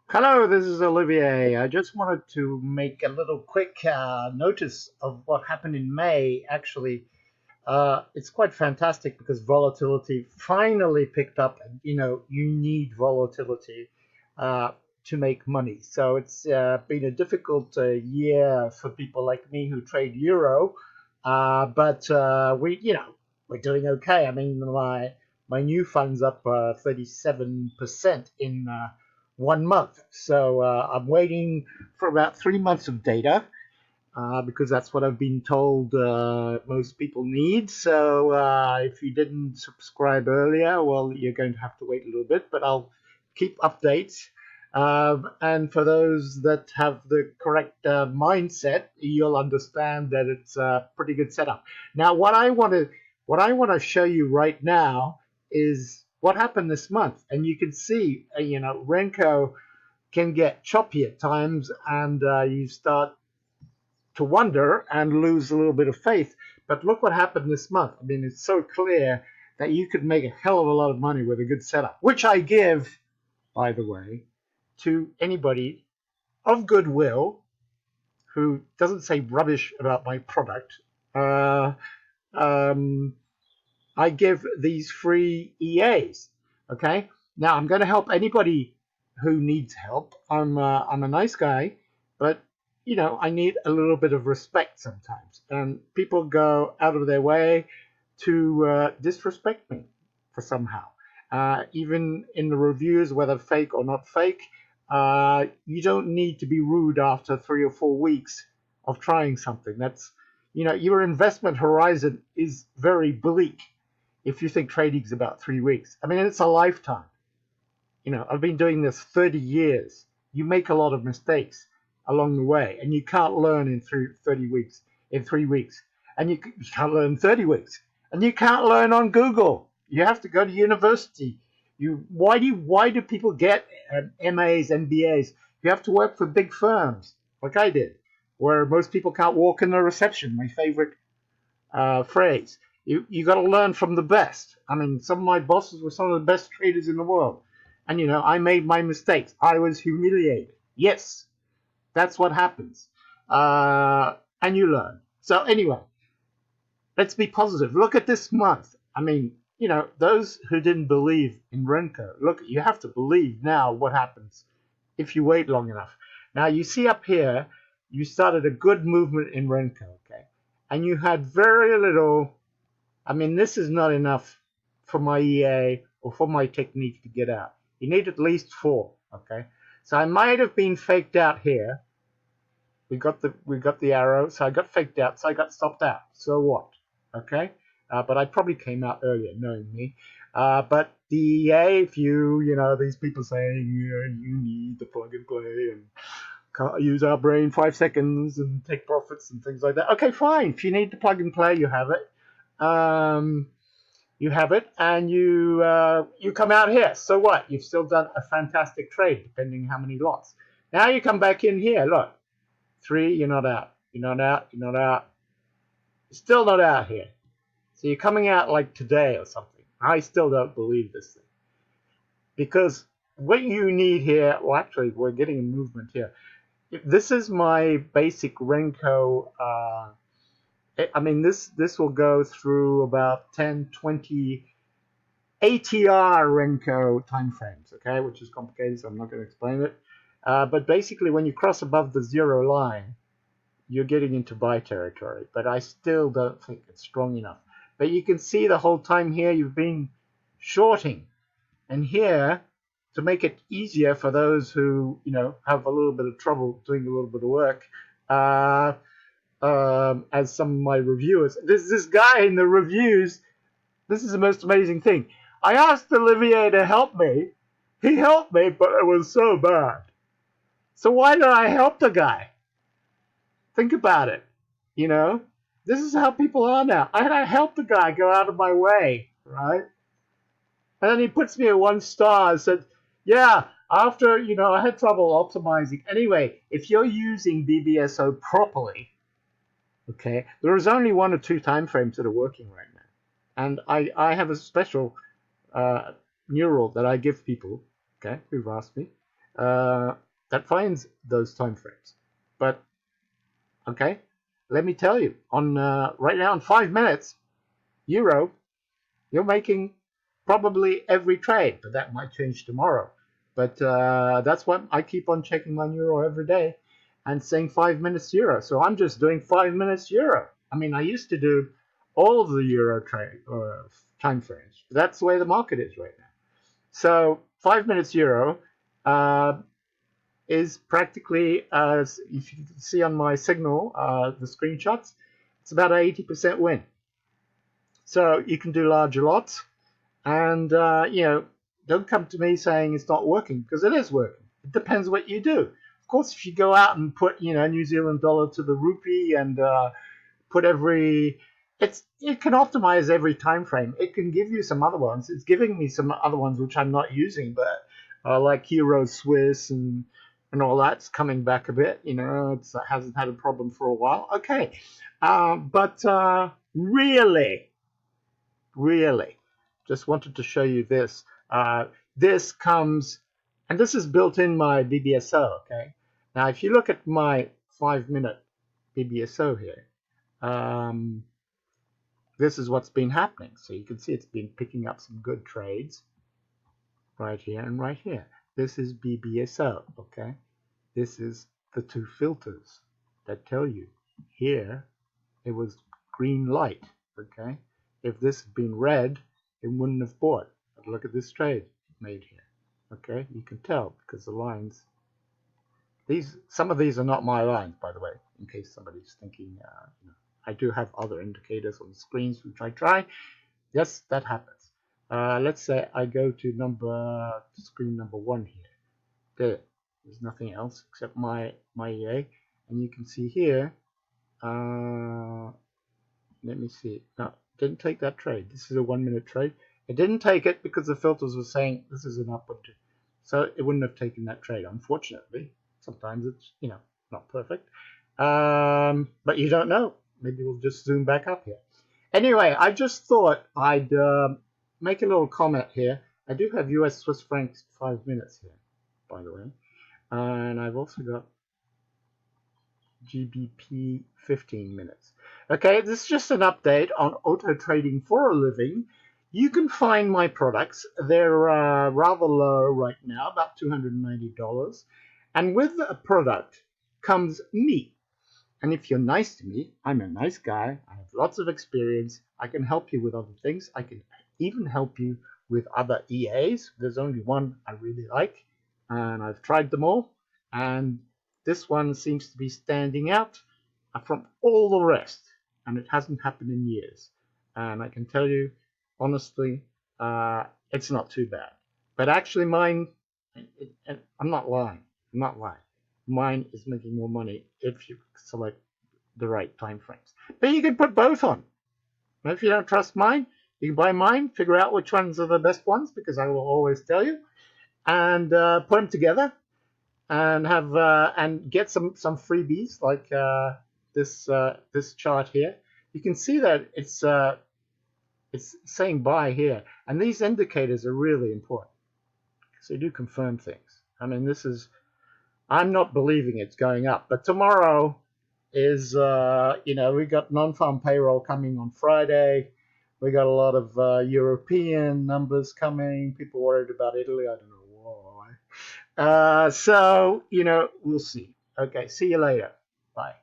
Hello, this is Olivier. I just wanted to make a little quick notice of what happened in May. Actually, it's quite fantastic because volatility finally picked up, and you need volatility uh, to make money. So it's been a difficult year for people like me who trade euro, but we're doing okay. I mean, my new fund's up 37% in 1 month. So I'm waiting for about 3 months of data because that's what I've been told most people need. So if you didn't subscribe earlier, well, you're going to have to wait a little bit, but I'll keep updates. And for those that have the correct mindset, you'll understand that it's a pretty good setup. Now, what I want to show you right now is what happened this month, and you can see, Renko can get choppy at times, and you start to wonder and lose a little bit of faith. But look what happened this month. I mean, it's so clear that you could make a hell of a lot of money with a good setup, which I give, by the way, to anybody of goodwill who doesn't say rubbish about my product. Uh, um, I give these free EAs. Okay. Now I'm going to help anybody who needs help. I'm a nice guy, but I need a little bit of respect sometimes, and people go out of their way to disrespect me for somehow. Even in the reviews, whether fake or not fake, you don't need to be rude after 3 or 4 weeks of trying something. Your investment horizon is very bleak if you think trading is about 3 weeks. I mean, it's a lifetime. I've been doing this 30 years. You make a lot of mistakes along the way, and you can't learn in 30 weeks, in 3 weeks. And you can't learn in 30 weeks. And you can't learn on Google. You have to go to university. Why do people get MAs, MBAs? You have to work for big firms, like I did, where most people can't walk in the reception. My favorite phrase. You got to learn from the best. I mean, some of my bosses were some of the best traders in the world, and I made my mistakes. I was humiliated. Yes, that's what happens, and you learn. So anyway, let's be positive. Look at this month. I mean, those who didn't believe in Renko, look, you have to believe now what happens if you wait long enough. Now you see up here, you started a good movement in Renko, okay, and you had very little. I mean, this is not enough for my EA or for my technique to get out. You need at least four, okay? So I might have been faked out here. We got the arrow, so I got faked out, so I got stopped out. So what? Okay? But I probably came out earlier, knowing me. But the EA, if these people saying you need the plug and play and can't use our brain 5 seconds and take profits and things like that. Okay, fine. If you need the plug and play, you have it. Um, you have it, and you come out here. So what? You've still done a fantastic trade, depending how many lots. Now you come back in here. Look, three. You're not out. You're not out. You're not out. You're still not out here. So you're coming out like today or something. I still don't believe this thing because what you need here. Well, actually, we're getting a movement here. This is my basic Renko. I mean, this will go through about 10, 20 ATR Renko timeframes, okay, which is complicated, so I'm not going to explain it. But basically, when you cross above the zero line, you're getting into buy territory. But I still don't think it's strong enough. But you can see the whole time here you've been shorting. And here, to make it easier for those who, have a little bit of trouble doing a little bit of work, as some of my reviewers, there's this guy in the reviews. This is the most amazing thing. I asked Olivier to help me. He helped me, but it was so bad. So why did I help the guy? Think about it. You know, this is how people are now. I helped the guy go out of my way, right? And then he puts me at 1 star and said, yeah, after, I had trouble optimizing. Anyway, if you're using BBSO properly, okay, there is only 1 or 2 time frames that are working right now. And I have a special uh, neural that I give people, okay, who've asked me. that finds those time frames. But okay, let me tell you, on right now in 5 minutes, euro, you're making probably every trade, but that might change tomorrow. But that's what I keep on checking my euro every day and saying 5 minutes euro. So I'm just doing 5 minutes euro. I mean, I used to do all of the euro trade or time frames. That's the way the market is right now. So 5 minutes euro is practically, as if you can see on my signal, the screenshots, it's about an 80% win. So you can do larger lots, and don't come to me saying it's not working, because it is working. It depends what you do. Of course, if you go out and put New Zealand dollar to the rupee and put it can optimize every time frame. It can give you some other ones. It's giving me some other ones which I'm not using, but like Euro Swiss and all that's coming back a bit. It hasn't had a problem for a while. Okay, but really, just wanted to show you this. This comes, and this is built in my BBSO. Okay, now if you look at my 5-minute BBSO here. This is what's been happening. So you can see it's been picking up some good trades right here and right here. This is BBSO, okay? This is the two filters that tell you here it was green light, okay? If this had been red, it wouldn't have bought. But look at this trade made here, okay? You can tell because the lines, some of these are not my lines, by the way, in case somebody's thinking, I do have other indicators on the screens which I try. Yes, that happens. Let's say I go to screen number 1 here. There's nothing else except my EA, and you can see here. Let me see. No, didn't take that trade. This is a 1-minute trade. It didn't take it because the filters were saying this is an upward, so it wouldn't have taken that trade. Unfortunately, sometimes it's not perfect, but you don't know. Maybe we'll just zoom back up here. Anyway, I just thought I'd make a little comment here. I do have US Swiss francs 5 minutes here, by the way. And I've also got GBP 15 minutes. Okay, this is just an update on auto trading for a living. You can find my products. They're rather low right now, about $290. And with a product comes me. And if you're nice to me, I'm a nice guy. I have lots of experience. I can help you with other things. I can even help you with other EAs. There's only one I really like, and I've tried them all. And this one seems to be standing out from all the rest, and it hasn't happened in years. And I can tell you, honestly, it's not too bad. But actually, mine, I'm not lying. Mine is making more money if you select the right time frames. But you can put both on. And if you don't trust mine, you can buy mine, figure out which ones are the best ones, because I will always tell you, and put them together and have and get some freebies like this chart here. You can see that it's saying buy here, and these indicators are really important. So you do confirm things. I mean, I'm not believing it's going up, but tomorrow is, we got non-farm payroll coming on Friday. We got a lot of European numbers coming. People worried about Italy. I don't know why. So, we'll see. Okay, see you later. Bye.